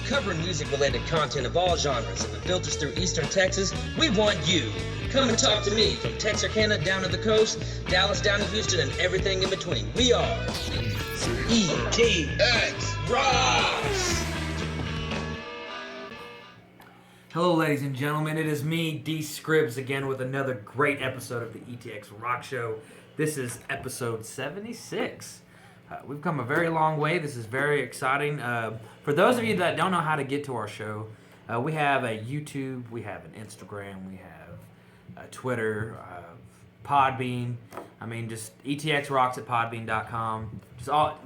covering music-related content of all genres. If it filters through Eastern Texas, we want you. Come and talk to me from Texarkana down to the coast, Dallas down to Houston, and everything in between. We are ETX ROCKS! Hello, ladies and gentlemen. It is me, D. Scribbs, again with another great episode of the ETX ROCKS Show. This is episode 76. We've come a very long way. This is very exciting. For those of you that don't know how to get to our show, we have a YouTube, we have an Instagram, we have a Twitter, Podbean. I mean, just ETX Rocks at Podbean.com.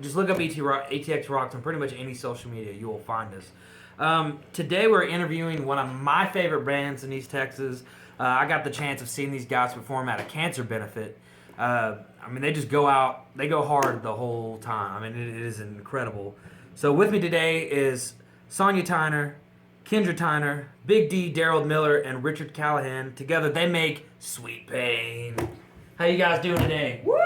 Just look up ETX Rocks on pretty much any social media. You will find us. Today we're interviewing one of my favorite bands in East Texas. I got the chance of seeing these guys perform at a cancer benefit. I mean, they just go out, they go hard the whole time. I mean, it is incredible. So with me today is Sonia Tyner, Kendra Tyner, Big D, Daryl Miller, and Richard Callahan. Together they make Sweet Pain. How you guys doing today? Woo!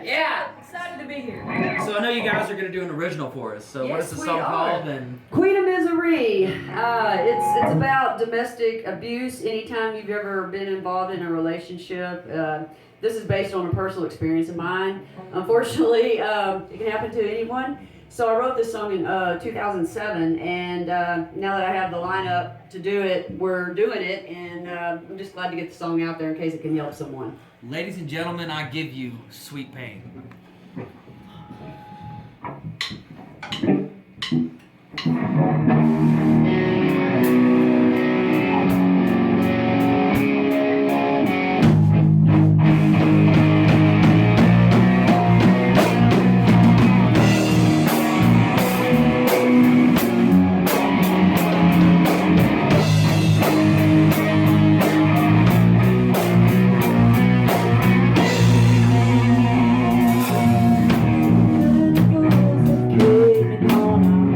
Yeah. Excited to be here. So I know you guys are going to do an original for us. So what is the song called? And Queen of Misery. It's about domestic abuse. Anytime you've ever been involved in a relationship, this is based on a personal experience of mine. Unfortunately, it can happen to anyone. So I wrote this song in 2007, and now that I have the lineup to do it, we're doing it, and I'm just glad to get the song out there in case it can help someone. ladies and gentlemen, I give you Sweet Pain.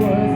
Was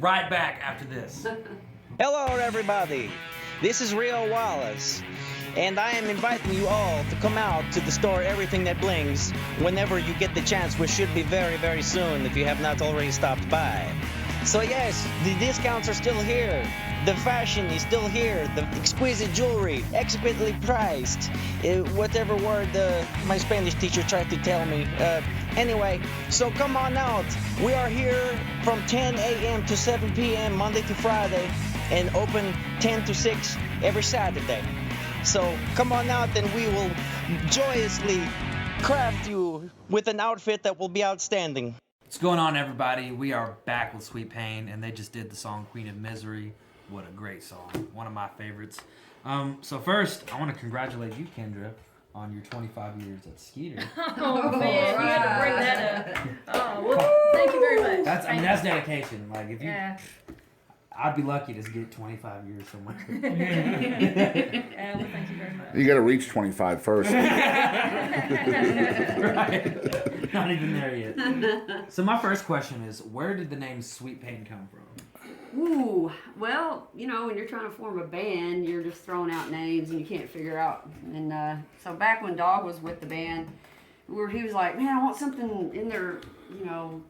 right back after this. Hello, everybody. This is Rio Wallace, and I am inviting you all to come out to the store Everything That Blings whenever you get the chance, which should be very, very soon if you have not already stopped by. So yes, the discounts are still here. The fashion is still here. The exquisite jewelry, exquisitely priced. Whatever word my Spanish teacher tried to tell me. Anyway, so come on out. We are here from 10 a.m. to 7 p.m. Monday to Friday, and open 10 to 6 every Saturday. So come on out and we will joyously craft you with an outfit that will be outstanding. What's going on, everybody? We are back with Sweet Pain, and they just did the song Queen of Misery. What a great song. One of my favorites. So first, I want to congratulate you, Kendra, on your 25 years at Skeeter. Oh, man, you had to bring that up. Oh, well, thank you very much. That's dedication. Like, if you... Yeah. I'd be lucky to get 25 years somewhere. Well, thank you very much. You got to reach 25 first. Right. Not even there yet. So my first question is, where did the name Sweet Pain come from? Ooh, well, you know, when you're trying to form a band, you're just throwing out names and you can't figure out. And so back when Dog was with the band, he was like, man, I want something in there, you know,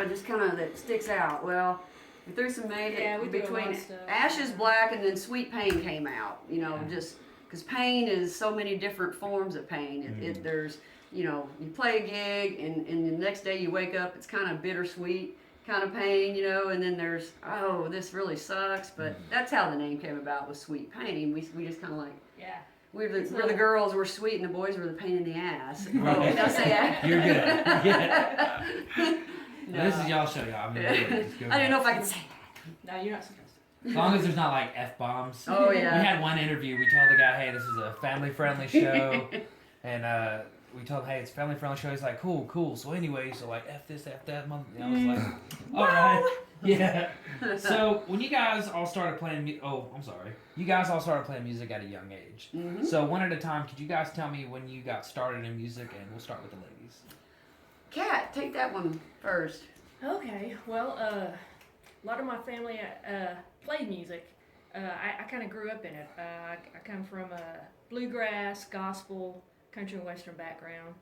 just kind of that sticks out. Well, we threw some we do a lot between of stuff. Ashes Black and then Sweet Pain came out, you know, just because pain is so many different forms of pain. There's, you know, you play a gig and the next day you wake up, it's kind of bittersweet kind of pain, you know, and then there's, oh, this really sucks, but that's how the name came about, was Sweet Pain. We just kind of like, Yeah. we're the girls were sweet and the boys were the pain in the ass. Right. Oh, did I say that? You're good. Yeah. No. This is y'all show, y'all. I mean, really, just go I didn't know if back. I could say that. No, you're not supposed to. As long as there's not like F-bombs. Oh, We yeah. had one interview. We told the guy, hey, this is a family-friendly show. And we told him, hey, it's a family-friendly show. He's like, cool. So anyway, so like, F this, F that. And I was like, all right. Yeah. So when you guys all started playing you guys all started playing music at a young age. Mm-hmm. So one at a time, could you guys tell me when you got started in music? And we'll start with the ladies. Kat, take that one first. Okay, well, a lot of my family played music. I kind of grew up in it. I come from a bluegrass, gospel, country and western background.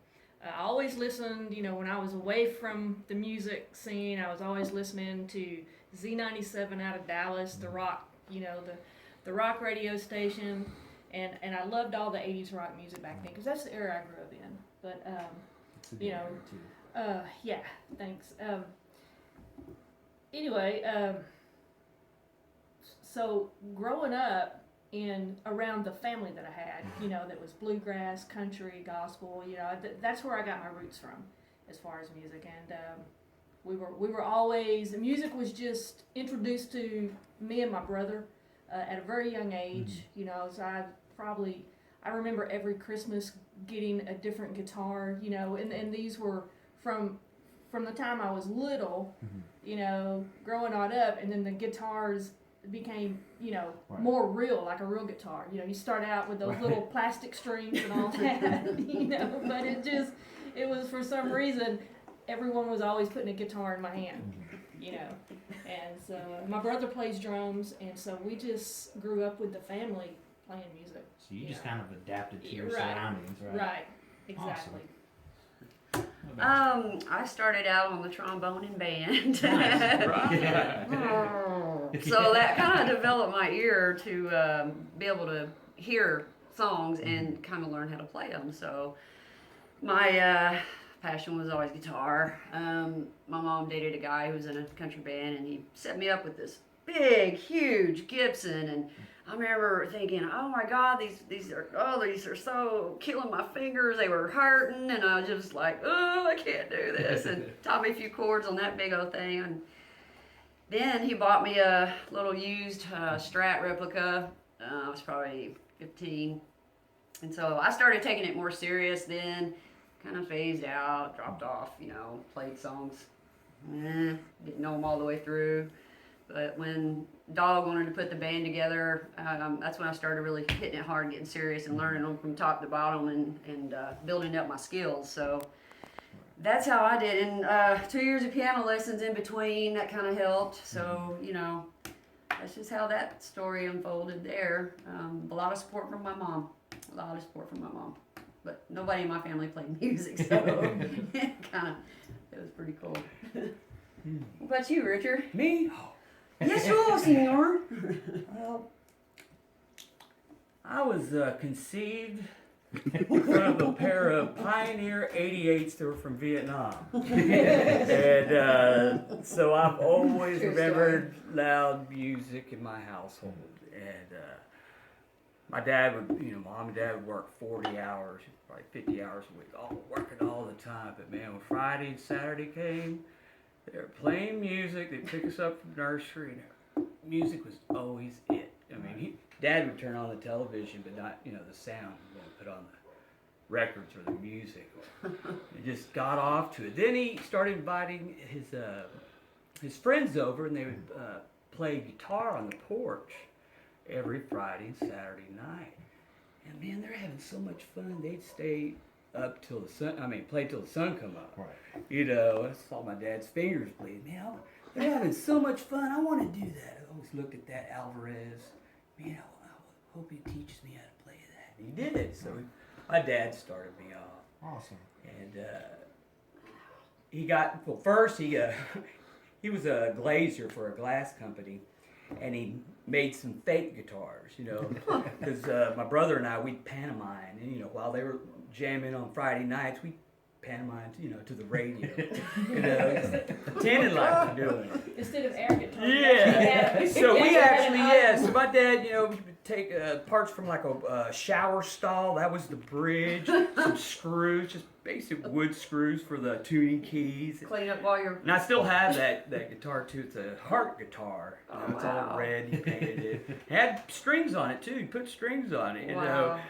I always listened, you know, when I was away from the music scene, I was always listening to Z97 out of Dallas, the rock, you know, the rock radio station, and I loved all the 80s rock music back then, because that's the era I grew up in. But, you know, yeah, thanks. Anyway, so growing up around the family that I had, you know, that was bluegrass, country, gospel, you know, that's where I got my roots from as far as music. And we were always, music was just introduced to me and my brother at a very young age. You know, so I remember every Christmas getting a different guitar, you know, and these were from the time I was little, you know, growing on up, and then the guitars became, you know, more real, like a real guitar. You know, you start out with those little plastic strings and all that, you know, but it was for some reason, everyone was always putting a guitar in my hand, you know. And so my brother plays drums, and so we just grew up with the family playing music. So you just kind of adapted to your Right. surroundings, right? Right, exactly. I started out on the trombone in band. Nice. Right. So that kind of developed my ear to be able to hear songs and kind of learn how to play them. So my passion was always guitar. My mom dated a guy who was in a country band, and he set me up with this big, huge Gibson, and I remember thinking, oh my God, these are so killing my fingers. They were hurting, and I was just like, oh, I can't do this. And taught me a few chords on that big old thing. And then he bought me a little used Strat replica. I was probably 15. And so I started taking it more serious then, kind of phased out, dropped off, you know, played songs. Didn't know them all the way through. But when Dog wanted to put the band together, that's when I started really hitting it hard, getting serious, and learning them from top to bottom, and building up my skills. So that's how I did. And 2 years of piano lessons in between, that kind of helped. So, you know, that's just how that story unfolded there. A lot of support from my mom. A lot of support from my mom. But nobody in my family played music, so it was pretty cool. What about you, Richard? Me? Yes, you, senor. Well, I was conceived in front of a pair of Pioneer 88s that were from Vietnam. And so I've always True remembered loud music in my household. And my dad would, mom and dad would work 40 hours, probably 50 hours a week, working all the time. But man, when Friday and Saturday came, they were playing music. They'd pick us up from nursery, and music was always it. I mean, Dad would turn on the television, but not, the sound. He wouldn't put on the records or the music. He just got off to it. Then he started inviting his friends over, and they would play guitar on the porch every Friday and Saturday night. And man, they're having so much fun. They'd stay up till the sun. Play till the sun come up. Right. I saw my dad's fingers bleed. Man, they're having so much fun. I want to do that. I always looked at that Alvarez. Man, I hope he teaches me how to play that. And he did. So my dad started me off. Awesome. And first he was a glazier for a glass company, and he made some fake guitars, because my brother and I, we'd pantomime, and while they were jamming on Friday nights, we'd pantomime, to the radio, pretending like we're doing it. Instead of air guitar. Yeah. So we actually, so my dad, we would take parts from like a shower stall. That was the bridge. Some screws, just basic wood screws for the tuning keys. Clean up while you're... And I still have that guitar too. It's a heart guitar. It's wow. all red. He painted it. It had strings on it too. He put strings on it. Wow.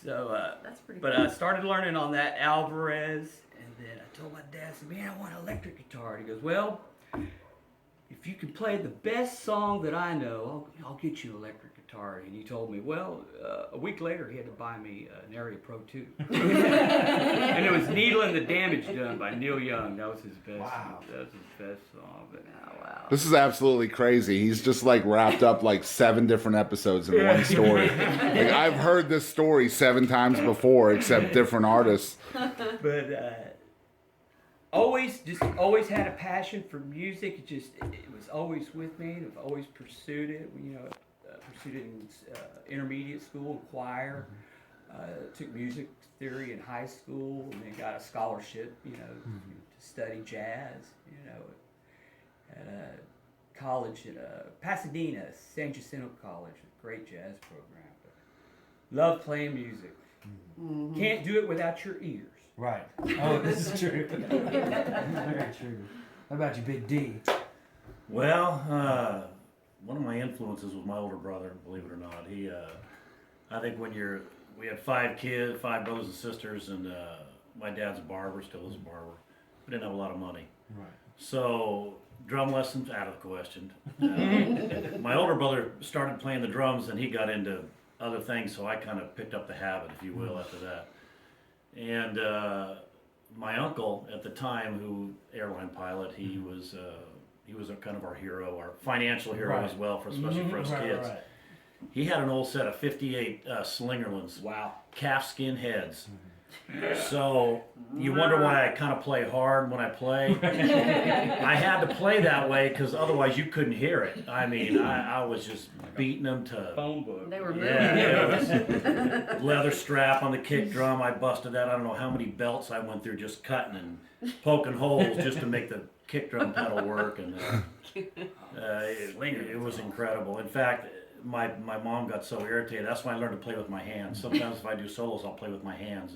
So, that's pretty but cool. I started learning on that Alvarez, and then I told my dad, I said, man, I want an electric guitar. And he goes, well, if you can play the best song that I know, I'll get you an electric guitar. And he told me, well, a week later, he had to buy me an Area Pro 2. And it was Needling the Damage Done by Neil Young. That was his best. Wow. That was his best song. But, wow. This is absolutely crazy. He's just like wrapped up like 7 different episodes in one story. Like, I've heard this story 7 times before, except different artists. But always had a passion for music. It was always with me. I've always pursued it. Pursued it in intermediate school and choir. Took music theory in high school, and then got a scholarship, to study jazz, at a college at Pasadena, San Jacinto College, a great jazz program. But love playing music. Mm-hmm. Can't do it without your ears. Right. Oh, this is true. Very true. How about you, Big D? Well, one of my influences was my older brother, believe it or not. He, I think we had 5 kids, 5 brothers and sisters, and my dad's a barber, still is a barber. We didn't have a lot of money. Right. So drum lessons, out of the question. My older brother started playing the drums, and he got into other things, so I kind of picked up the habit, if you will, after that. And my uncle at the time, who airline pilot, he was a kind of our hero, our financial hero as well, especially for us kids. Right. He had an old set of 58 Slingerlands. Wow. Calf skin heads. So you wonder why I kind of play hard when I play. I had to play that way because otherwise you couldn't hear it. I was just beating them to phone book. They were moving. Yeah, it was leather strap on the kick drum. I busted that. I don't know how many belts I went through just cutting and poking holes just to make the kick drum pedal work, and it was incredible. In fact, my mom got so irritated. That's why I learned to play with my hands. Sometimes if I do solos, I'll play with my hands.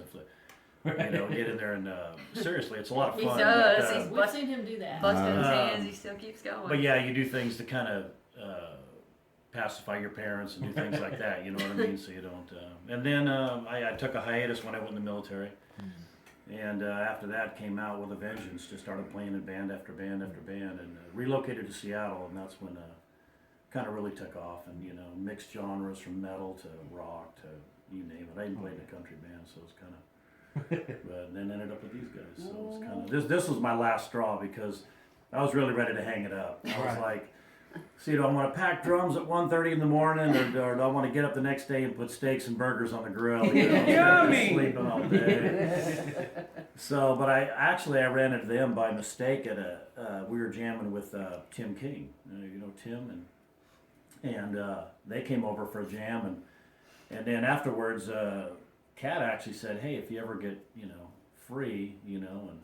Get in there and seriously, it's a lot of fun. He does. But, He's We've seen him do that. busting his hands. He still keeps going. But yeah, you do things to kind of pacify your parents and do things like that. You know what I mean? So you don't. And then I took a hiatus when I went in the military. And after that, came out with a vengeance. Just started playing in band after band after band, and relocated to Seattle, and that's when kind of really took off. And mixed genres from metal to rock to you name it. I even played in a country band, so it's kind of But then ended up with these guys. So it was kind of this was my last straw because I was really ready to hang it up. I was like, see, do I want to pack drums at 1:30 in the morning, or do I want to get up the next day and put steaks and burgers on the grill? You know, Yummy! Sleeping all day. So, but I ran into them by mistake at we were jamming with Tim King. You know Tim, and they came over for a jam, and then afterwards, Kat actually said, hey, if you ever get free, and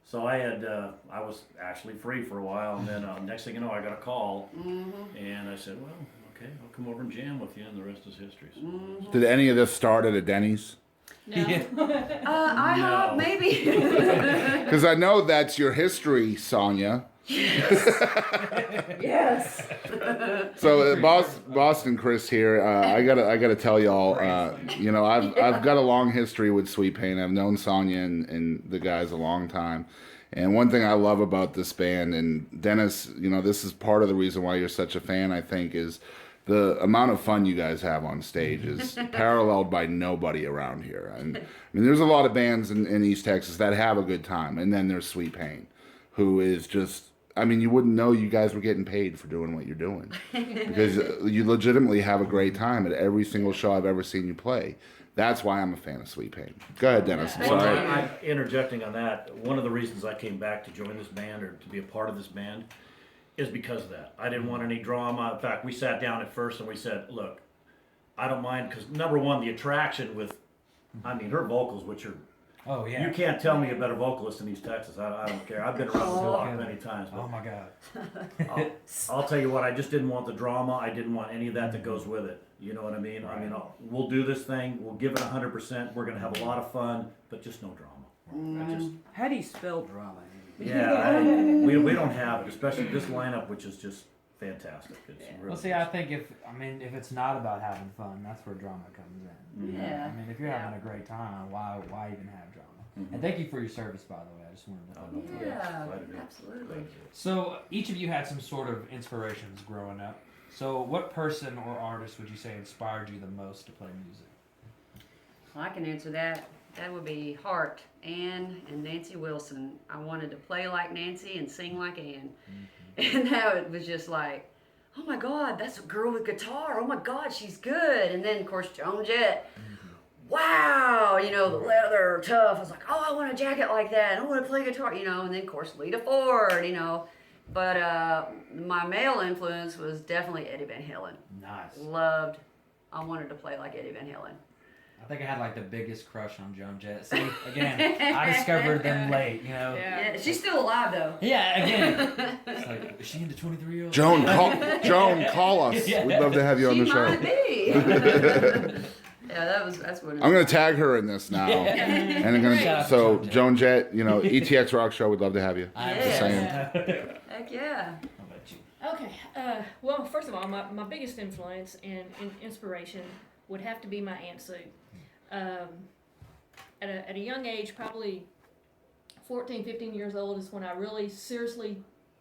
so I was actually free for a while, and then next thing you know, I got a call, and I said, well, okay, I'll come over and jam with you, and the rest is history. So. Did any of this start at a Denny's? No. IHOP, maybe. Because I know that's your history, Sonia. Yes. So Boston Chris here. I gotta tell y'all. I've got a long history with Sweet Pain. I've known Sonia and the guys a long time. And one thing I love about this band, and Dennis, this is part of the reason why you're such a fan, I think, is the amount of fun you guys have on stage is paralleled by nobody around here. And I mean, there's a lot of bands in East Texas that have a good time, and then there's Sweet Pain, who is just, I mean, you wouldn't know you guys were getting paid for doing what you're doing, because you legitimately have a great time at every single show I've ever seen you play. That's why I'm a fan of Sweet Pain. Go ahead, Dennis. I'm sorry. I'm interjecting on that. One of the reasons I came back to join this band or to be a part of this band is because of that. I didn't want any drama. In fact, we sat down at first and we said, look, I don't mind, because number one, the attraction with, I mean, her vocals, which are, Oh yeah. you can't tell me a better vocalist in East Texas. I don't care. I've been around the block many times. Oh my God. I'll tell you what, I just didn't want the drama. I didn't want any of that goes with it. You know what I mean? I mean, we'll do this thing. We'll give it 100%. We're going to have a lot of fun, but just no drama. How do you spell drama? We don't have it, especially this lineup, which is just fantastic. It's really Well, see, I think if it's not about having fun, that's where drama comes in. Yeah. I mean, if you're having a great time, why even have drama? And thank you for your service, by the way. I just wanted to let you know. Yeah, absolutely. So each of you had some sort of inspirations growing up. So what person or artist would you say inspired you the most to play music? Well, I can answer that. That would be Hart, Ann, and Nancy Wilson. I wanted to play like Nancy and sing like Ann. And now it was just like, oh my God, that's a girl with guitar. Oh my God, she's good. And then, of course, Joan Jett. Wow, the leather, tough. I was like, oh, I want a jacket like that. I want to play guitar, And then, of course, Lita Ford, But my male influence was definitely Eddie Van Halen. Nice. I wanted to play like Eddie Van Halen. I think I had like the biggest crush on Joan Jett. See, again, I discovered them late, Yeah, she's still alive though. Yeah, again. It's like, is she into 23-year-olds? Joan, call us. We'd love to have you on the show. She might be. Yeah, that's what. I'm gonna tag her in this now, and I'm gonna. So Joan Jett, ETX ROCKS Show, would love to have you. Just saying. Heck yeah. How about you? Okay. Well, first of all, my biggest influence and inspiration would have to be my Aunt Sue. At a young age, probably 14, 15 years old, is when I really seriously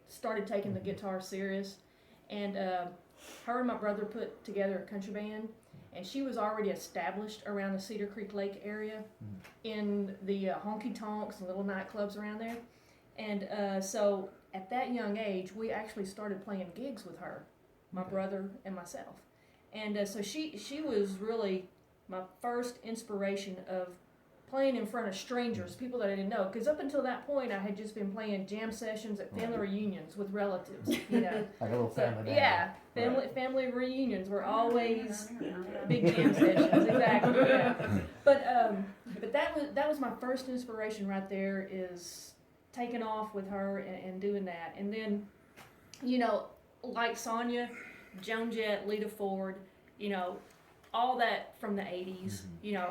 started taking the guitar serious. And her and my brother put together a country band, and she was already established around the Cedar Creek Lake area in the honky tonks and little nightclubs around there. And so at that young age, we actually started playing gigs with her, my brother and myself. And so she was really my first inspiration of playing in front of strangers, people that I didn't know. Because up until that point, I had just been playing jam sessions at family reunions with relatives, Like a little family band. Yeah, family reunions were always big jam sessions, exactly. Yeah. But that was my first inspiration right there, is taking off with her and doing that. And then, like Sonia, Joan Jett, Lita Ford, all that from the 80s.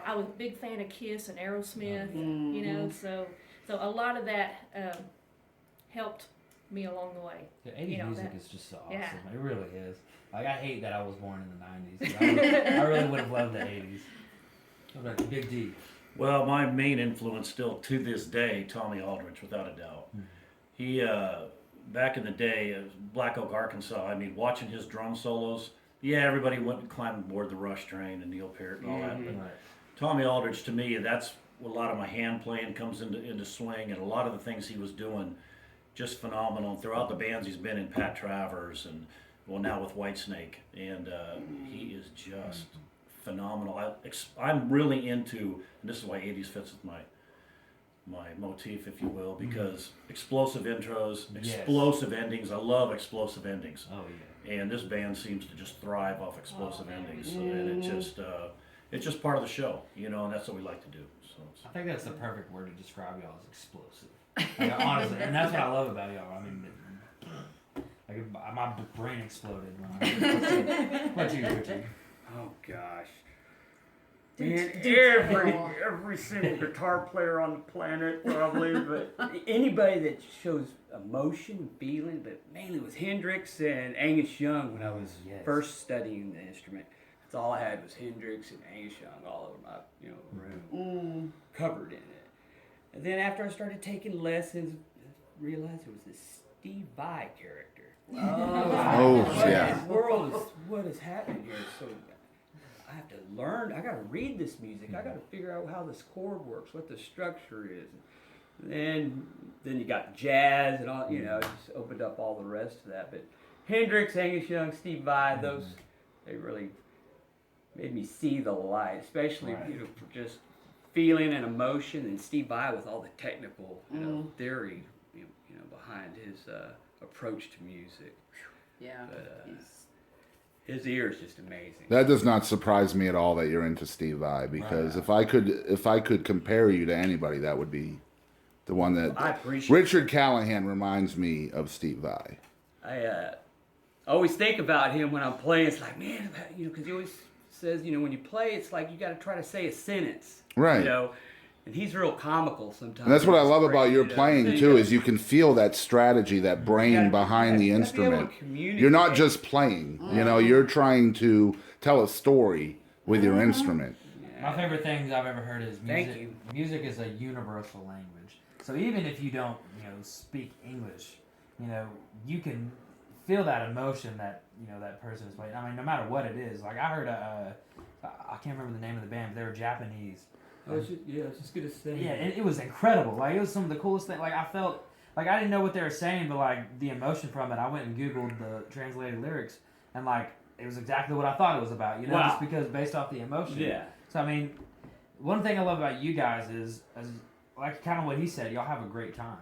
I was a big fan of Kiss and Aerosmith, so a lot of that helped me along the way. The 80s music is just so awesome. Yeah. It really is. Like, I hate that I was born in the 90s. I really would have loved the 80s. What about Big D? Well, my main influence still to this day, Tommy Aldridge, without a doubt. He, back in the day, Black Oak, Arkansas, I mean, watching his drum solos, everybody went and climbed aboard the Rush train and Neil Peart and all that. But Tommy Aldridge, to me, that's a lot of my hand playing comes into swing, and a lot of the things he was doing, just phenomenal. Throughout the bands he's been in, Pat Travers, and well now with Whitesnake, and he is just phenomenal. I'm really into, and this is why 80s fits with my motif, if you will, because explosive intros, explosive endings. I love explosive endings. Oh yeah. And this band seems to just thrive off explosive endings, and it's just part of the show, you know, and that's what we like to do. So I think that's the perfect word to describe y'all as explosive. Like, honestly, and that's what I love about y'all. I mean, like my brain exploded when I heard what you. Oh gosh. Man, every single guitar player on the planet probably, but anybody that shows emotion and feeling, but mainly with Hendrix and Angus Young when I was first studying the instrument. That's all I had was Hendrix and Angus Young all over my room, covered in it. And then after I started taking lessons, I realized it was this Steve Vai character. What in the world is what is happening here? So I have to learn. I got to read this music. I got to figure out how this chord works, what the structure is. And then you got jazz and all. You know, just opened up all the rest of that. But Hendrix, Angus Young, Steve Vai, those they really made me see the light, especially for just feeling and emotion. And Steve Vai with all the technical theory, behind his approach to music. Yeah. But, his ear is just amazing. That does not surprise me at all that you're into Steve Vai, because if I could compare you to anybody, that would be the one that I appreciate. Richard Callahan reminds me of Steve Vai. I always think about him when I'm playing. It's like, man, because he always says, when you play, it's like you got to try to say a sentence, right? And he's real comical sometimes. And that's what I love about your playing too, is you can feel that strategy, that brain behind the instrument. You're not just playing, you're trying to tell a story with your instrument. My favorite things I've ever heard is music. Music is a universal language. So even if you don't, speak English, you can feel that emotion that, that person is playing. I mean, no matter what it is. Like I heard I can't remember the name of the band, but they were Japanese. I was just gonna say. Yeah, it was incredible. Like it was some of the coolest things. Like I felt like I didn't know what they were saying, but like the emotion from it. I went and Googled the translated lyrics, and like it was exactly what I thought it was about. Just because based off the emotion. Yeah. So I mean, one thing I love about you guys is like kind of what he said. Y'all have a great time.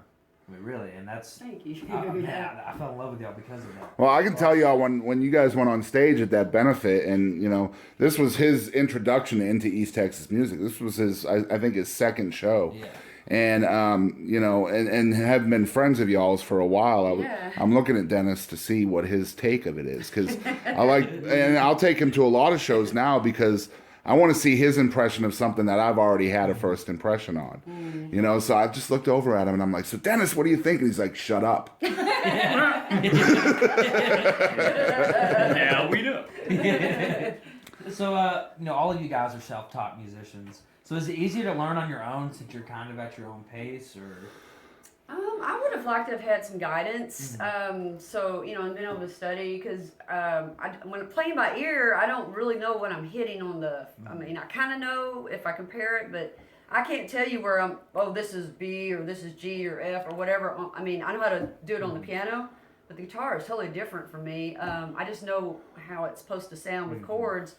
I mean, really, and that's. Thank you. Man, I fell in love with y'all because of that. Well, I can tell y'all when you guys went on stage at that benefit, and this was his introduction into East Texas music. This was his, I think, his second show. Yeah. And and have been friends of y'all's for a while. I'm looking at Dennis to see what his take of it is, because and I'll take him to a lot of shows now because I want to see his impression of something that I've already had a first impression on. So I just looked over at him and I'm like, so Dennis, what do you think? And he's like, shut up. Now we know. So, all of you guys are self-taught musicians. So is it easier to learn on your own since you're kind of at your own pace, or? I would have liked to have had some guidance, so, and been able to study, because when playing by ear, I don't really know what I'm hitting on the, I mean, I kind of know if I compare it, but I can't tell you where this is B, or this is G, or F, or whatever. I mean, I know how to do it on the piano, but the guitar is totally different for me. I just know how it's supposed to sound with chords.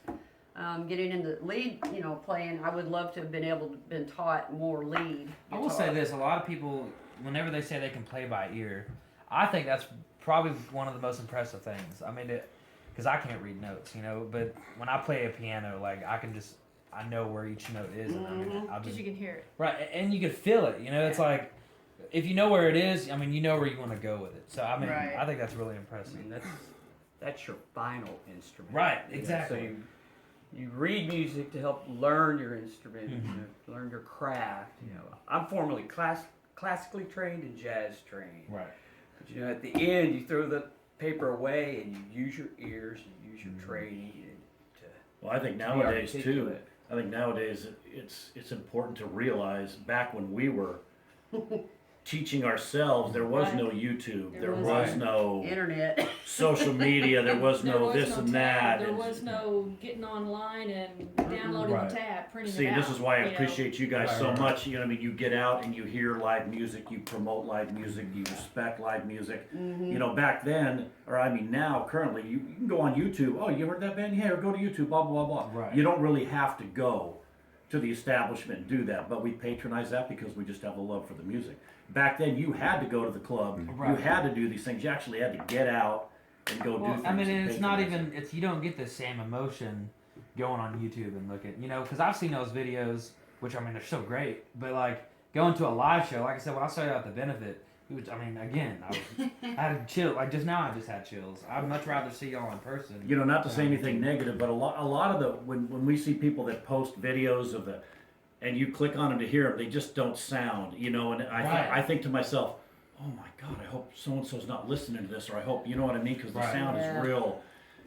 Getting into lead, playing, I would love to have been able to been taught more lead guitar. I will say this, a lot of people, whenever they say they can play by ear, I think that's probably one of the most impressive things. I mean, because I can't read notes, but when I play a piano, like, I know where each note is. And I mean, Because you can hear it. Right, and you can feel it, it's like, if you know where it is, I mean, you know where you want to go with it. So, I mean, I think that's really impressive. I mean, that's your final instrument. Right, exactly. So you read music to help learn your instrument, learn your craft. I'm formerly classically trained and jazz trained. Right. But at the end, you throw the paper away and you use your ears, you use your training. Well, I think nowadays too. I think nowadays it's important to realize back when we were teaching ourselves. There was Right. no YouTube. There was was no Internet. social media. There was There no was this no and tab. that. There and- was no getting online and downloading Right. the tab, printing See, it out. this is why I you know. appreciate you guys Right, so right. much. You know, what I mean, you get out and you hear live music, you promote live music, you respect live music. You know, back then, or I mean now, currently, you can go on YouTube. Oh, you heard that band? Yeah, or go to YouTube. Blah blah blah. Right. You don't really have to go to the establishment and do that, but we patronize that because we just have a love for the music. Back then, you had to go to the club. You Right. had to do these things. You actually had to get out and go do Well, things. I mean, and and it's not patronize even, it's, you don't get the same emotion going on YouTube and looking, you know, because I've seen those videos, which, I mean, they're so great, but like going to a live show, like I said, when I saw you at the benefit, it was, I mean, again, I had chill, like just now I just had chills. I'd much rather see y'all in person. You know, not to say anything negative, but a lot of the when we see people that post videos of the, and you click on them to hear them, they just don't sound. You know, and Right. I think to myself, oh my God, I hope so and so's not listening to this, or I hope, you know what I mean, because the Right. sound Yeah. is real.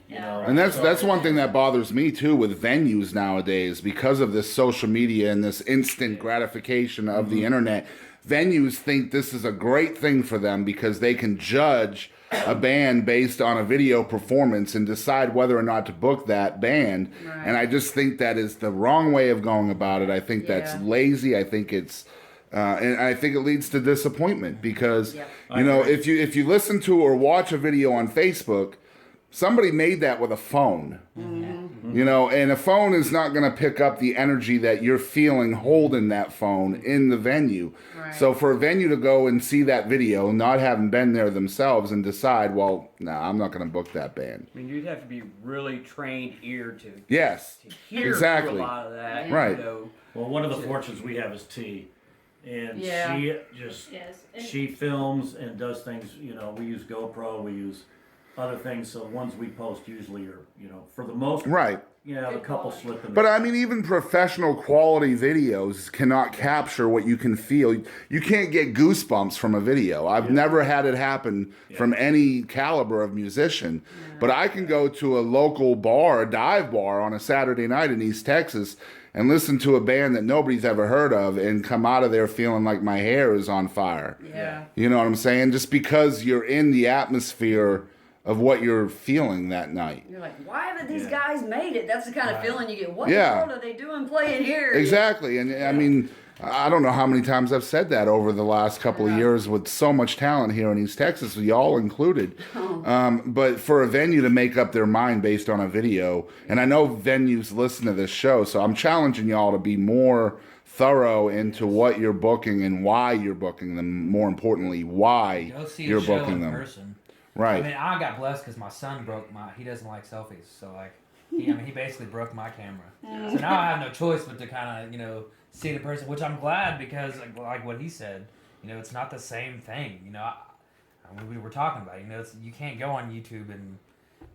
You know, And that's so- one thing that bothers me too with venues nowadays because of this social media and this instant gratification of the internet. Venues think this is a great thing for them because they can judge a band based on a video performance and decide whether or not to book that band. Right. And I just think that is the wrong way of going about it. I think that's Yeah. lazy. I think it's and I think it leads to disappointment because Yep. you know, agree. if you listen to or watch a video on Facebook, somebody made that with a phone. You know, and a phone is not going to pick up the energy that you're feeling holding that phone in the venue. Right. So for a venue to go and see that video, not having been there themselves, and decide, well, no, I'm not going to book that band. I mean, you'd have to be really trained ear to Yes, hear exactly. through a lot of that. Right. You know. Well, one of the fortunes we have is T, and Yeah. she just Yes. And she films and does things. You know, we use GoPro, we use other things. So the ones we post usually are, you know, for the most Right. you know, a Good couple quality. slip in. But there. I mean, even professional quality videos cannot capture what you can feel. You can't get goosebumps from a video. I've never had it happen from any caliber of musician. But I can go to a local bar, a dive bar on a Saturday night in East Texas and listen to a band that nobody's ever heard of and come out of there feeling like my hair is on fire. Yeah. You know what I'm saying? Just because you're in the atmosphere of what you're feeling that night. You're like, why haven't these Yeah. guys made it? That's the kind of feeling you get. What Yeah. in the world are they doing playing here? Exactly. And I mean, I don't know how many times I've said that over the last couple of years with so much talent here in East Texas, y'all included. But for a venue to make up their mind based on a video, and I know venues listen to this show, so I'm challenging y'all to be more thorough into what you're booking and why you're booking them. More importantly, why Go see you're a show booking in them. person. Right. I mean, I got blessed because my son broke my. He doesn't like selfies, so like, he basically broke my camera. So now I have no choice but to kind of, you know, see the person, which I'm glad because like what he said, you know, it's not the same thing. You know, I mean, we were talking about, you know, you can't go on YouTube and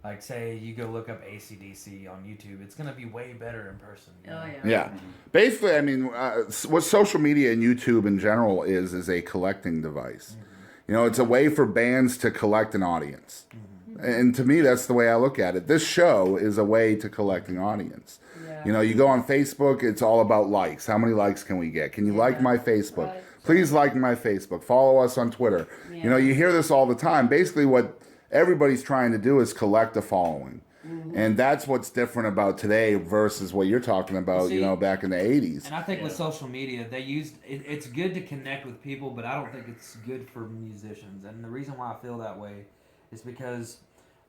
like say you go look up AC/DC on YouTube. It's gonna be way better in person. You know? Oh yeah. Yeah. Basically, I mean, what social media and YouTube in general is a collecting device. You know, it's a way for bands to collect an audience. And to me, that's the way I look at it. This show is a way to collect an audience. Yeah. You know, you go on Facebook, it's all about likes. How many likes can we get? Can you like my Facebook? Right. Please like my Facebook. Follow us on Twitter. You know, you hear this all the time. Basically, what everybody's trying to do is collect a following. And that's what's different about today versus what you're talking about, you See, know, back in the 80s. And I think with social media, they used it's good to connect with people, but I don't think it's good for musicians. And the reason why I feel that way is because,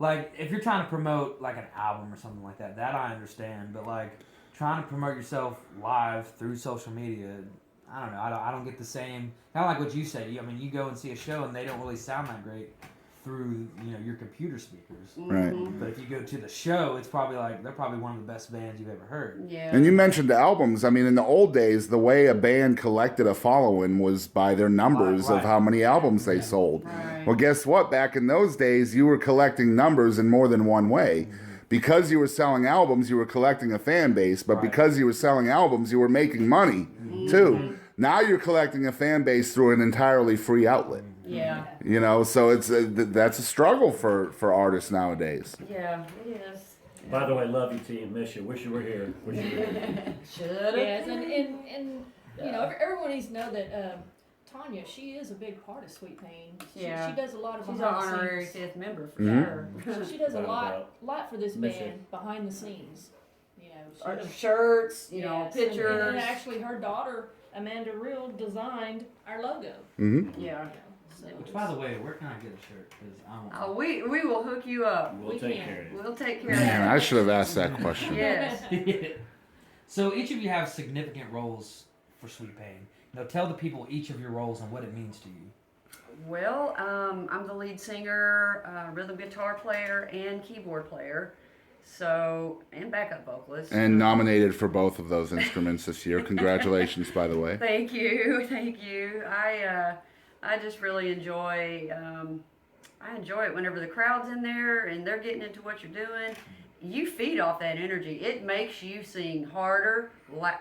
like, if you're trying to promote like an album or something like that, that I understand. But like trying to promote yourself live through social media, I don't know. I don't get the same. Kind of like what you say. I mean, you go and see a show and they don't really sound that great through, you know, your computer speakers. Right. But if you go to the show, it's probably like they're probably one of the best bands you've ever heard. Yeah. And you mentioned the albums. I mean, in the old days, the way a band collected a following was by their numbers Right. of how many albums they sold. Right. Well, guess what? Back in those days, you were collecting numbers in more than one way. Because you were selling albums, you were collecting a fan base. But Right. because you were selling albums, you were making money, too. Now you're collecting a fan base through an entirely free outlet. Yeah. You know, so it's that's a struggle for artists nowadays. Yeah. It is. By the way, love you, T, and miss you. Wish you were here. Wish you were here. Should Yes, and you know, everyone needs to know that Tanya, she is a big part of Sweet Pain. Yeah. She does a lot of She's our behind the honorary scenes. fifth member for Mhm. sure. She does a Without a lot for this Miss you. band behind the scenes. You know, Our she, shirts, you know, yes, and- pictures. And actually, her daughter Amanda Real designed our logo. Mm-hmm. Yeah. You know, so Which, by the way, where can I get a shirt? Because I don't. Oh, we will hook you up. We'll We take can. care of you. We'll take care of Man, that. I should have asked that question. Yes. So each of you have significant roles for Sweet Pain. Now tell the people each of your roles and what it means to you. Well, I'm the lead singer, rhythm guitar player, and keyboard player. So, and backup vocalist. And nominated for both of those instruments this year. Congratulations, by the way. Thank you, thank you. I just really enjoy. I enjoy it whenever the crowd's in there and they're getting into what you're doing. You feed off that energy. It makes you sing harder,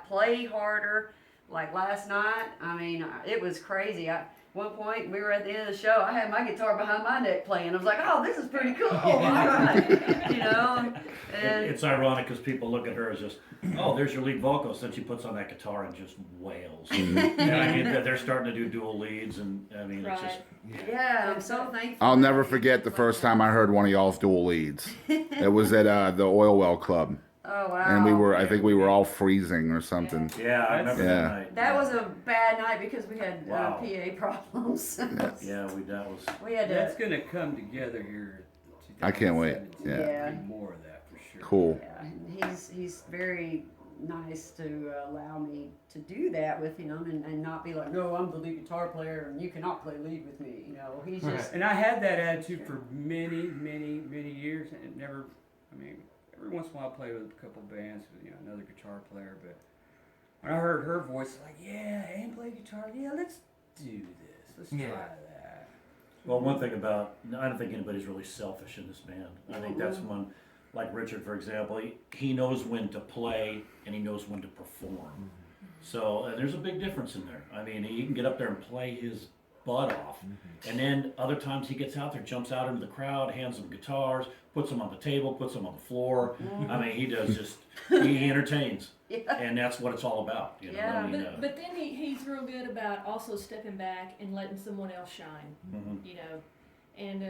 play harder. Like last night, I mean, it was crazy. One point, we were at the end of the show. I had my guitar behind my neck playing. I was like, "Oh, this is pretty cool." All right, you know. And It's ironic because people look at her as just, oh, there's your lead vocalist. Then she puts on that guitar and just wails. And I mean, they're starting to do dual leads, and I mean, it's just. yeah, I'm so thankful. I'll never forget the first time I heard one of y'all's dual leads. It was at the Oil Well Club. Oh wow. And I think we were all freezing or something. Yeah, I remember Yeah. that night. That was a bad night because we had Wow. PA problems. Yeah, that was. We had That's to. gonna come together here. I can't wait. 2017. Yeah. Yeah. Be more of that for sure. Cool. Yeah, and he's very nice to allow me to do that with him and not be like, no, I'm the lead guitar player and you cannot play lead with me. You know, he's just. And I had that attitude for many years, and it never. I mean, every once in a while I play with a couple bands with another guitar player, but when I heard her voice, like, yeah, and play guitar, yeah, let's do this, let's try that. Well, one thing about, I don't think anybody's really selfish in this band. I think that's one, like Richard, for example, he knows when to play and he knows when to perform. So there's a big difference in there. I mean, he can get up there and play his butt off. And then other times he gets out there, jumps out into the crowd, hands them guitars, puts them on the table, puts them on the floor. I mean, he does just, he entertains. And that's what it's all about. You know? Yeah. I mean, But then he's real good about also stepping back and letting someone else shine. You know, and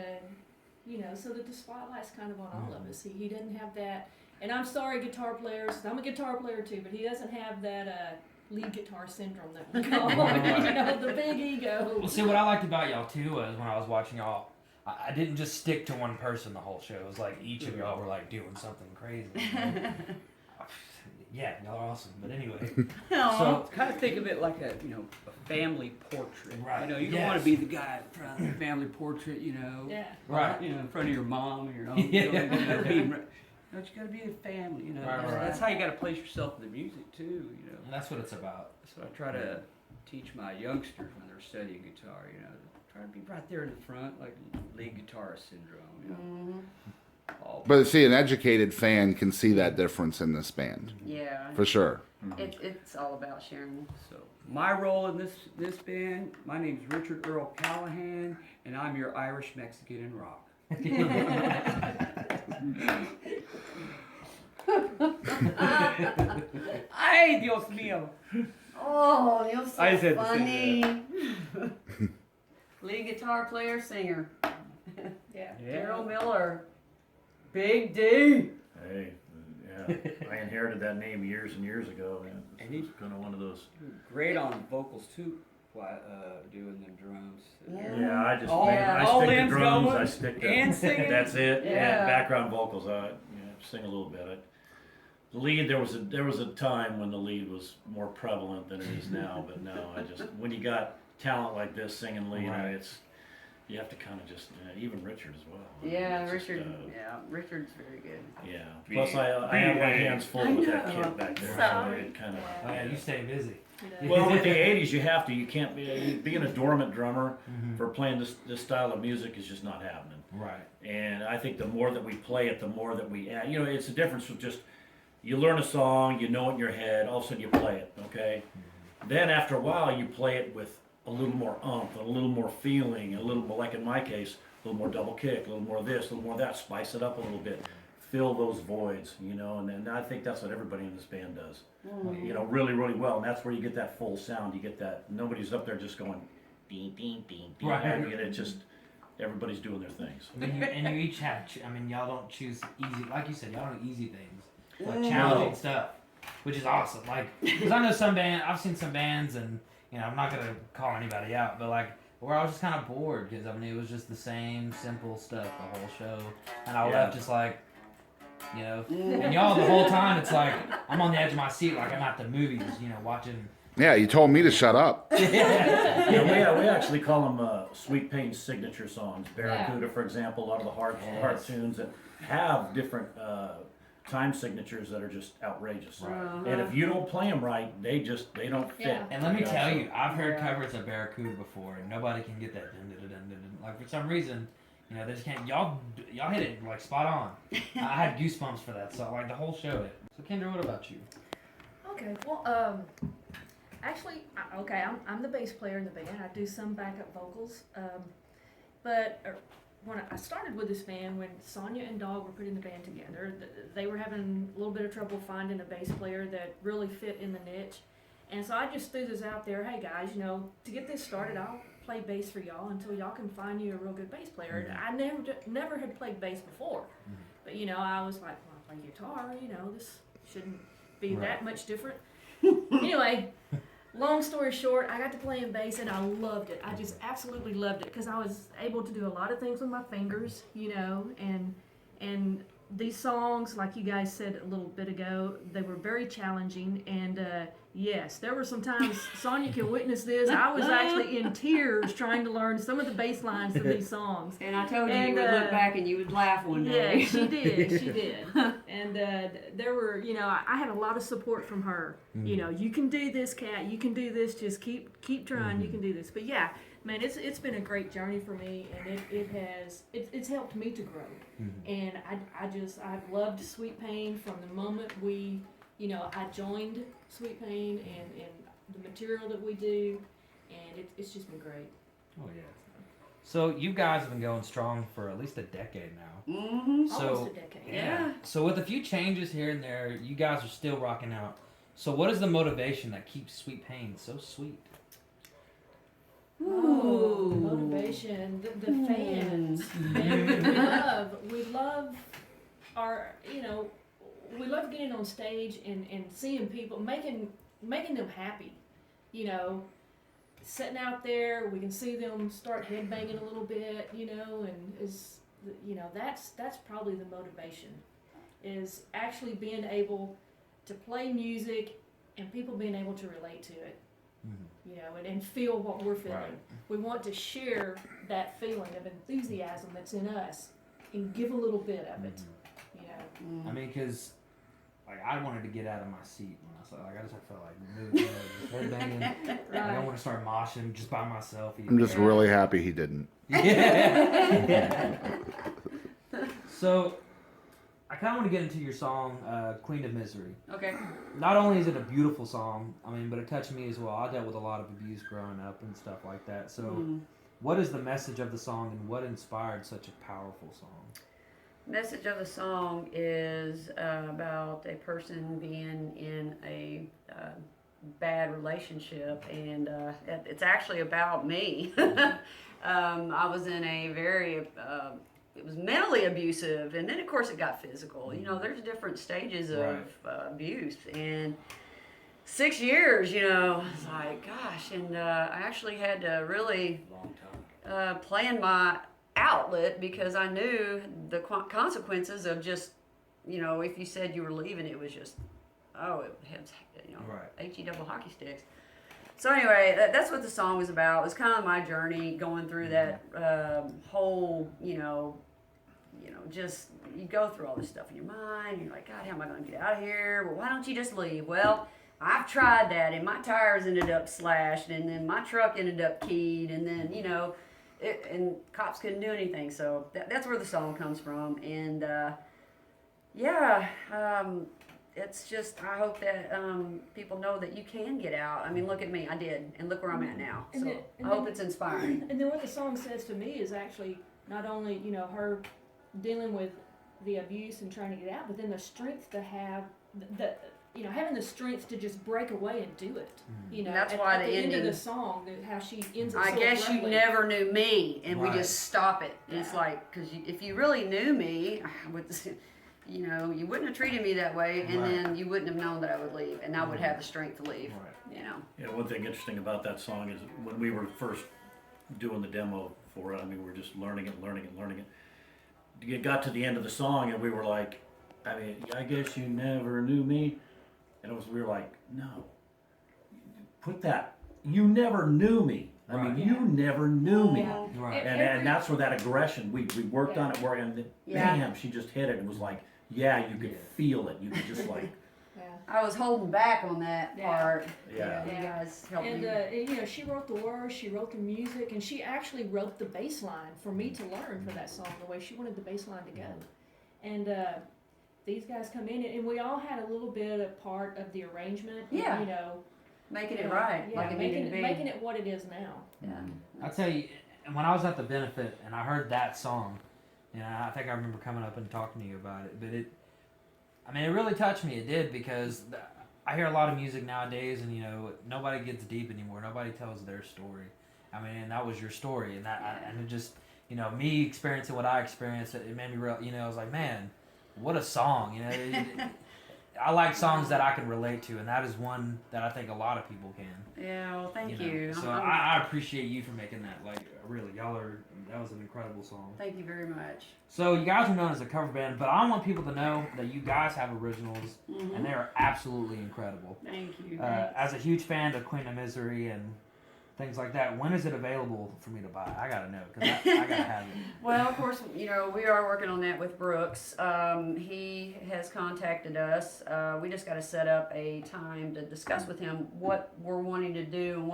so that the spotlight's kind of on all of us. He doesn't have that. And I'm sorry, guitar players. I'm a guitar player too, but he doesn't have that lead guitar syndrome that we call it. The big ego. Well, see, what I liked about y'all too was when I was watching y'all, I didn't just stick to one person the whole show. It was like each of y'all were like doing something crazy. Yeah, y'all are awesome. But anyway, so Kind of think of it like a family portrait. Right. You don't want to be the guy in front of the family portrait. Yeah. right. In front of your mom or your Yeah. uncle. You got to be a family. Right, right. That's how you got to place yourself in the music too. And that's what it's about. That's what I try to teach my youngsters when they're studying guitar. Try to be right there in the front, like lead guitarist syndrome. But see, an educated fan can see that difference in this band. Yeah. For sure. It's all about sharing. So my role in this band, my name is Richard Earl Callahan, and I'm your Irish Mexican in rock. Ay, Dios mío. Oh, you're so I just had to funny. say Lead guitar player, singer. Yeah. Daryl Miller. Big D. hey, yeah, I inherited that name years and years ago. And he's kind of one of those. great on vocals too, doing the drums. Yeah, I just All- I all stick to limbs drums. going I stick to and singing. That's it. Yeah. Yeah, background vocals. I sing a little bit. The lead, there was a time when the lead was more prevalent than it is now. But no, when you got talent like this singing lead, Right. you have to kind of just even Richard as well. Yeah, It's just, Richard. Richard's very good. Yeah. Plus, I have my hands full with that kid back there. Sorry. So it kind of. Oh, yeah, you stay busy. Well, with the '80s, you have to. You can't be being a dormant drummer for playing this style of music is just not happening. Right. And I think the more that we play it, the more that we add. It's the difference with just you learn a song, you know it in your head, all of a sudden you play it. Okay. Then after a while, you play it with a little more oomph, a little more feeling, a little more, like in my case, a little more double kick, a little more of this, a little more of that. Spice it up a little bit. Fill those voids, and I think that's what everybody in this band does, really, really well, and that's where you get that full sound. You get that, nobody's up there just going, ding, ding, ding, ding. Right. And it's just everybody's doing their things. And you each have, y'all don't choose easy, like you said, y'all do easy things, like challenging stuff, which is awesome. Like, because I know I've seen some bands, and I'm not gonna call anybody out, but like, where I was just kind of bored because it was just the same simple stuff the whole show, and I left just like, and y'all the whole time it's like I'm on the edge of my seat, like I'm at the movies, watching. Yeah, you told me to shut up. Yeah, we actually call them Sweet Pain's signature songs. Barracuda, for example, a lot of the hard tunes that have different time signatures that are just outrageous. Right. And if you don't play them right, they don't fit. Yeah. And let me tell you, I've heard covers of Barracuda before, and nobody can get that. Like, for some reason, they just can't. Y'all hit it like spot on. I had goosebumps for that song, like the whole show. So Kendra, what about you? Okay, well, actually, I'm the bass player in the band. I do some backup vocals, but when I started with this band, when Sonia and Dog were putting the band together, they were having a little bit of trouble finding a bass player that really fit in the niche. And so I just threw this out there, hey guys, to get this started, I'll play bass for y'all until y'all can find you a real good bass player. Mm-hmm. I never had played bass before, but I was like, well, I play guitar, this shouldn't be that much different. Anyway, long story short, I got to playing bass and I loved it. I just absolutely loved it because I was able to do a lot of things with my fingers, and these songs, like you guys said a little bit ago, they were very challenging. And yes, there were some times, Sonia can witness this, I was actually in tears trying to learn some of the bass lines of these songs. And I told you would look back and you would laugh one day. Yeah, she did. And there were, I had a lot of support from her. You can do this, Kat, you can do this, just keep trying, you can do this. But yeah, man, it's been a great journey for me, and it's helped me to grow. And I've loved Sweet Pain from the moment I joined Sweet Pain and the material that we do, and it's just been great. Oh yeah. So you guys have been going strong for at least a decade now. Mm-hmm. So, almost a decade. Yeah. So with a few changes here and there, you guys are still rocking out. So what is the motivation that keeps Sweet Pain so sweet? Oh, motivation, the fans. And we love our, we love getting on stage and seeing people, making them happy, sitting out there, we can see them start headbanging a little bit, and that's probably the motivation, is actually being able to play music and people being able to relate to it. And feel what we're feeling. Right. We want to share that feeling of enthusiasm that's in us and give a little bit of it. I mean, because I wanted to get out of my seat when I saw, I just felt like moving, just headbanging. I don't want to start moshing just by myself. I'm just really happy he didn't. Yeah. So, I kind of want to get into your song, Queen of Misery. Okay. Not only is it a beautiful song, but it touched me as well. I dealt with a lot of abuse growing up and stuff like that. So, what is the message of the song, and what inspired such a powerful song? Message of the song is about a person being in a bad relationship, and it's actually about me. I was in a very it was mentally abusive, and then of course it got physical. There's different stages of abuse, and 6 years, it's like, gosh, and I actually had to really plan my outlet, because I knew the consequences of just, if you said you were leaving, it was just, it had, HE double hockey sticks. So anyway, that's what the song was about. It was kind of my journey going through that whole, just, you go through all this stuff in your mind, and you're like, God, how am I going to get out of here? Well, why don't you just leave? Well, I've tried that, and my tires ended up slashed, and then my truck ended up keyed, and then, and cops couldn't do anything. So that's where the song comes from. And, it's just, I hope that people know that you can get out. I mean, look at me, I did, and look where I'm at now. So I hope it's inspiring. And then what the song says to me is actually not only, her dealing with the abuse and trying to get out, but then the strength to have, having the strength to just break away and do it. That's at, why at the the end of ending- the song, how she ends it I so guess you abruptly. never knew me, and Right. we just stop it. And it's Yeah. like, because if you really knew me, I would, you wouldn't have treated me that way, and Right. then you wouldn't have known that I would leave, and I would have the strength to leave. Right. Yeah, one thing interesting about that song is when we were first doing the demo for it, I mean, we were just learning it. It got to the end of the song, and we were like, I guess you never knew me. And we were like, no, put that, you never knew me. I mean, Right. you never knew me. Yeah. Right. And that's where that aggression, we worked on it, and Yeah. bam, she just hit it. It was like, yeah, you could feel it. You could just like, Yeah. I was holding back on that Yeah. part. yeah. You guys helped And me. she wrote the words, she wrote the music, and she actually wrote the bass line for me to learn for that song, the way she wanted the bass line to go. And these guys come in, and we all had a little bit of part of the arrangement. Yeah. Making it right, Yeah, like it making needed to be. making it what it is now. Yeah. I tell you, and when I was at the benefit and I heard that song, I think I remember coming up and talking to you about it. But it really touched me. It did, because I hear a lot of music nowadays, and nobody gets deep anymore. Nobody tells their story. And that was your story, and and it just, me experiencing what I experienced, it made me real. I was like, man, what a song. I like songs that I can relate to, and that is one that I think a lot of people can. Yeah, well, thank you. So I appreciate you for making that. Like, really, that was an incredible song. Thank you very much. So you guys are known as a cover band, but I want people to know that you guys have originals, and they are absolutely incredible. Thank you. As a huge fan of Queen of Misery and things like that, when is it available for me to buy? I gotta know, because I gotta have it. Well, of course, we are working on that with Brooks. He has contacted us. We just got to set up a time to discuss with him what we're wanting to do and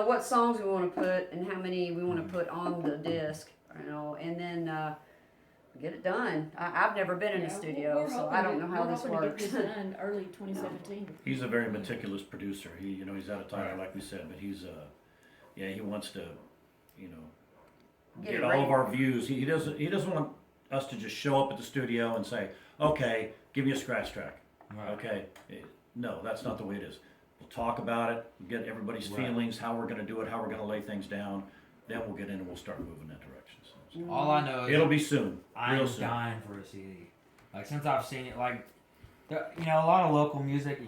what songs we want to put and how many we want to put on the disc, and then get it done. I've never been in a studio, so I don't know how this works. We're hoping to get this done early 2017. He's a very meticulous producer. He's out of Tyler, like we said, but he wants to, Get get it all right. of our views. He doesn't want us to just show up at the studio and say, okay, give me a scratch track. Right. Okay, no, that's not the way it is. We'll talk about it, get everybody's feelings, how we're going to do it, how we're going to lay things down. Then we'll get in and we'll start moving that direction. So All I know is it'll be soon, I'm real soon. dying for a CD. Like, since I've seen it, like, a lot of local music,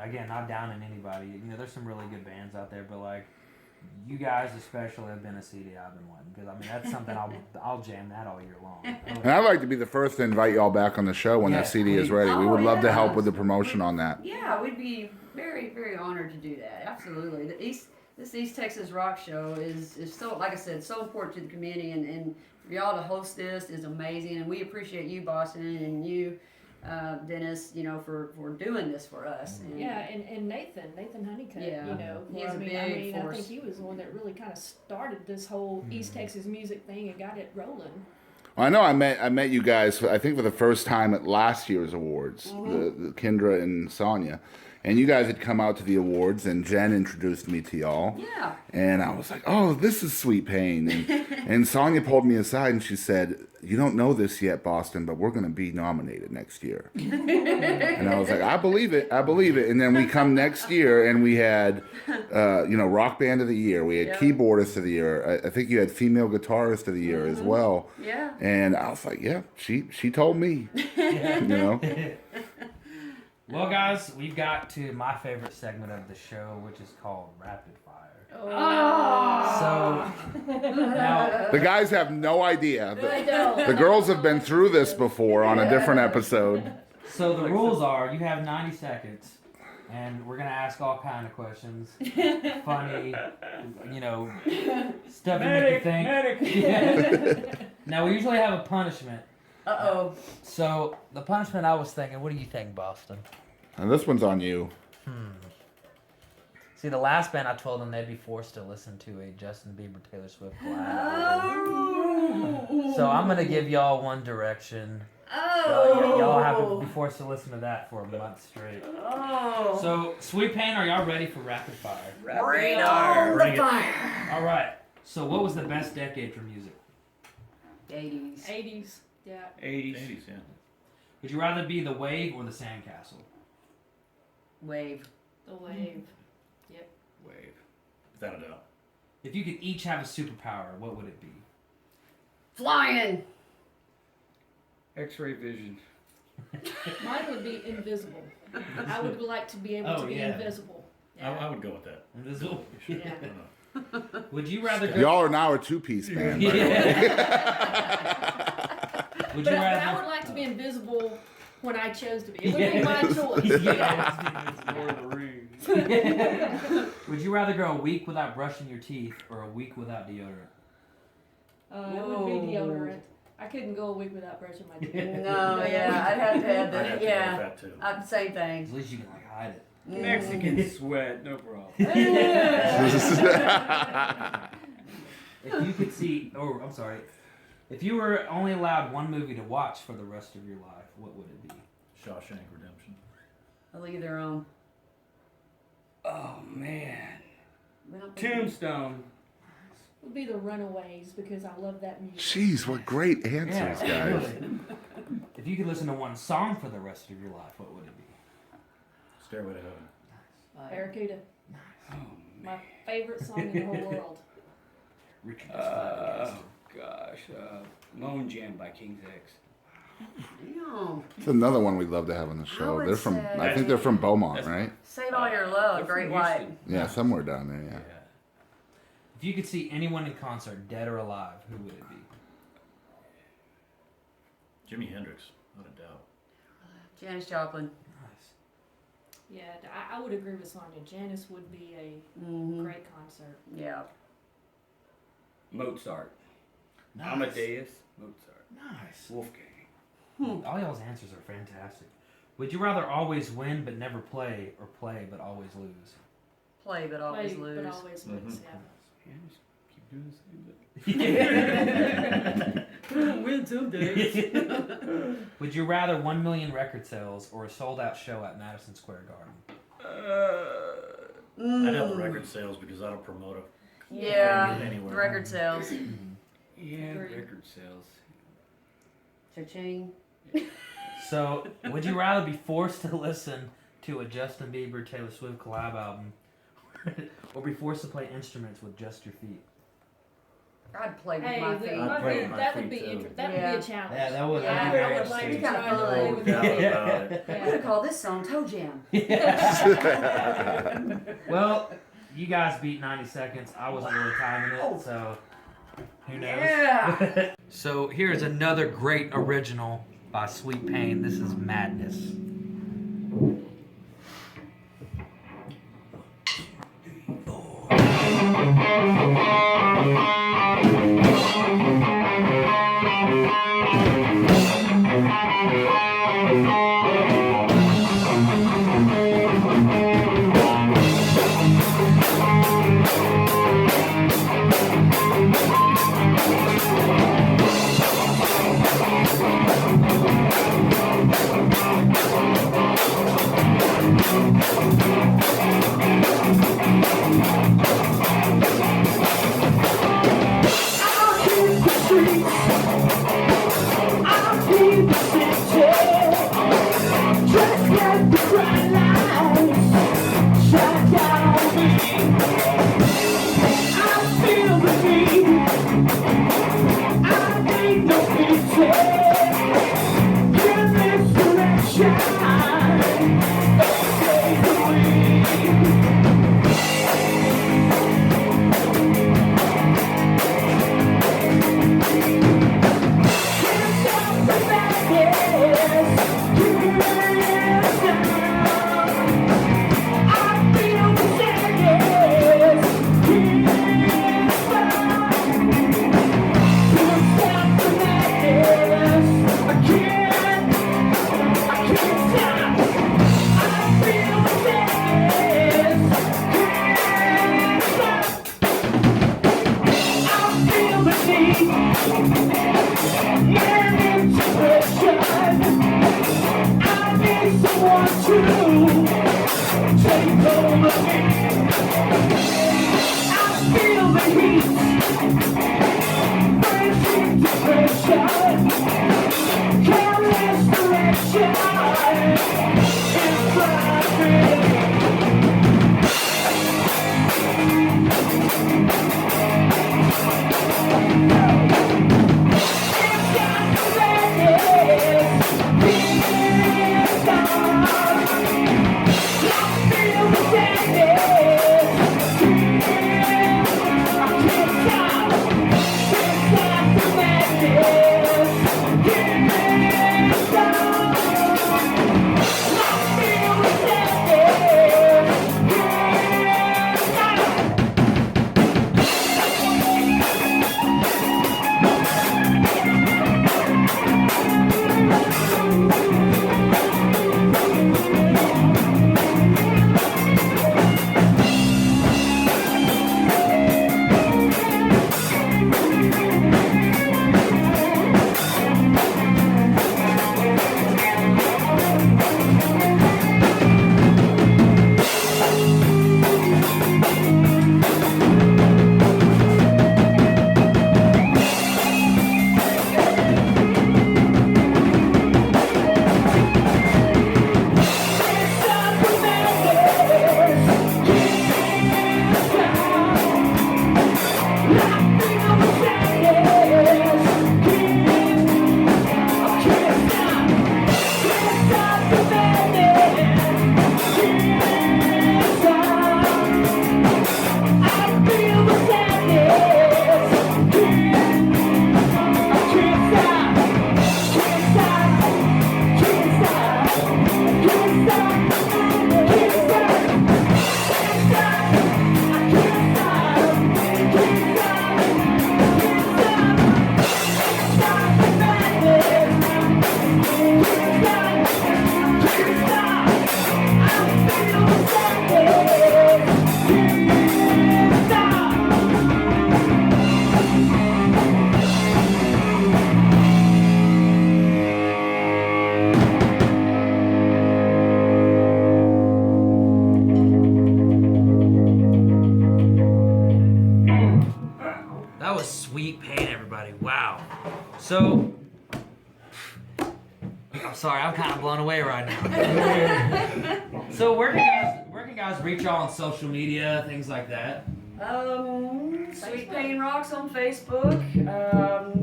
again, not down in anybody. There's some really good bands out there, but, like, you guys especially have been a CD I've been wanting, because, that's something I'll jam that all year long. And I'd like to be the first to invite y'all back on the show when that CD is ready. We would love to help with the promotion on that. Yeah, we'd be very, very honored to do that. Absolutely. This East Texas Rock Show is so, like I said, so important to the community, and for y'all to host this is amazing, and we appreciate you, Boston, and you, Dennis, for doing this for us. And And Nathan Honeycutt, Yeah. He's a big I force. think he was the one that really kind of started this whole East Texas music thing and got it rolling. Well, I know I met you guys, I think, for the first time at last year's awards, the Kendra and Sonia. And you guys had come out to the awards, and Jen introduced me to y'all. Yeah. And I was like, oh, this is Sweet Pain. And Sonia pulled me aside and she said, you don't know this yet, Boston, but we're going to be nominated next year. And I was like, I believe it. And then we come next year, and we had, Rock Band of the Year. We had Keyboardist of the Year. I think you had Female Guitarist of the Year as well. Yeah. And I was like, yeah, she told me. Well, guys, we've got to my favorite segment of the show, which is called Rapid Fire. Oh. So, now, The guys have no idea. I don't. The girls have been through this before on a different episode. so the rules are you have 90 seconds, and we're going to ask all kind of questions. Funny, stuff to make you think. Yeah. Now, we usually have a punishment. Uh-oh. So, the punishment I was thinking, what do you think, Boston? And this one's on you. See, the last band I told them they'd be forced to listen to a Justin Bieber Taylor Swift collab. Oh. So I'm gonna give y'all One Direction. Oh. Y'all have to be forced to listen to that for a month straight. Oh. So, Sweet Pain, are y'all ready for Rapid Fire? Bring on Bring the it. fire. All right. So, what was the best decade for music? 80s. 80s, yeah. 80s, yeah. Would you rather be the wave or the sandcastle? Wave. The wave. Yep. Wave. Without a doubt. If you could each have a superpower, what would it be? Flying. X-ray vision. Mine would be invisible. I would like to be able to be invisible. I would go with that. Invisible. Yeah. I don't know. Would you rather go? Y'all are now a two-piece band. by the way. Would But you I rather? would like to be invisible when I chose to be. It would be my choice. Lord of the Rings. Would you rather go a week without brushing your teeth or a week without deodorant? It would be deodorant. I couldn't go a week without brushing my teeth. No, yeah, I'd have to have I'd have the, to go with yeah, that too. same At thing. least you can like hide it. Mexican sweat, no problem. If you could see, oh, I'm sorry. If you were only allowed one movie to watch for the rest of your life, what would it be? Shawshank Redemption. I'll leave their own. Oh man. We don't think- Tombstone. It would be the Runaways because I love that music. Jeez, what great answers, Yeah, guys. really. If you could listen to one song for the rest of your life, what would it be? Stairway to Heaven. Barracuda. Oh My favorite song in the whole world. Ricky gosh. Lone Jam by King's X. Damn. It's another one we'd love to have on the show. would They're from, say- I think they're from Beaumont, right? Save all your love, They're Great from White. Houston. Yeah, somewhere down there. Yeah. If you could see anyone in concert, dead or alive, who would it be? Jimi Hendrix, without a doubt. Janis Joplin. Nice. Yeah, I would agree with Sonia. Janis would be a Mm-hmm. great concert. Yeah. Mozart. Nice. Amadeus. Mozart. Nice. Wolfgang. All y'all's answers are fantastic. Would you rather always win but never play, or play but always lose? Play but always Play, lose. but always lose. Yeah. Yeah, just keep doing the same thing. Win someday. Would you rather 1 million record sales or a sold-out show at Madison Square Garden? I'd have the record sales because that'll promote it. Yeah. Anywhere. Record sales. Yeah, Agree. record sales. Cha-ching. So, would you rather be forced to listen to a Justin Bieber Taylor Swift collab album, or be forced to play instruments with just your feet? I'd play with Hey, my that feet. I'd play with my that would feet, be too. that would Yeah. be a challenge. Yeah, that would. Yeah, that'd be I very would like to interesting. Kinda try to play fun. with Doubt my feet. about it. I'm gonna call this song Toe Jam. Well, you guys beat 90 seconds. I wasn't really timing it, so who knows? Yeah. So here's another great original by Sweet Pain. This is Madness. was Sweet Pain, everybody. Wow. So, I'm sorry, I'm kind of blown away right now. So where can guys reach y'all on social media, things like that? Sweet Pain Rocks on Facebook.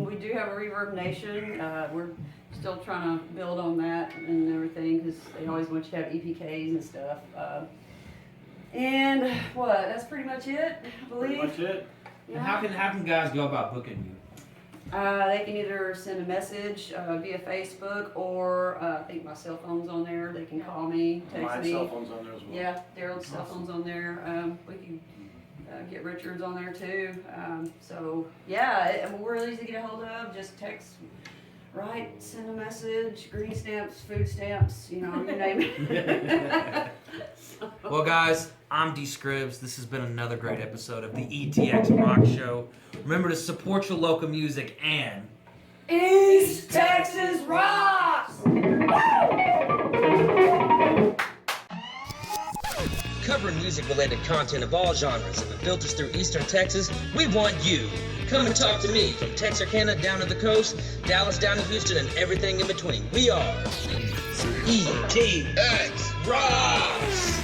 We do have a Reverb Nation. We're still trying to build on that and everything because they always want you to have EPKs and stuff. And what? That's pretty much it, I believe. Pretty much it. Yeah. And how can guys go about booking you? They can either send a message via Facebook or I think my cell phone's on there. They can call me, text My me. cell phone's on there as well. Yeah, Daryl's cell phone's on there. We can get Richard's on there too. So yeah, we're really easy to get a hold of. Just text, write, send a message, green stamps, food stamps, you name it. Well, guys, I'm D Scribs. This has been another great episode of the ETX ROCKS Show. Remember to support your local music and East Texas rocks! Covering music-related content of all genres and it filters through Eastern Texas, we want you. Come and talk to me from Texarkana down to the coast, Dallas down to Houston, and everything in between. We are ETX ROCKS!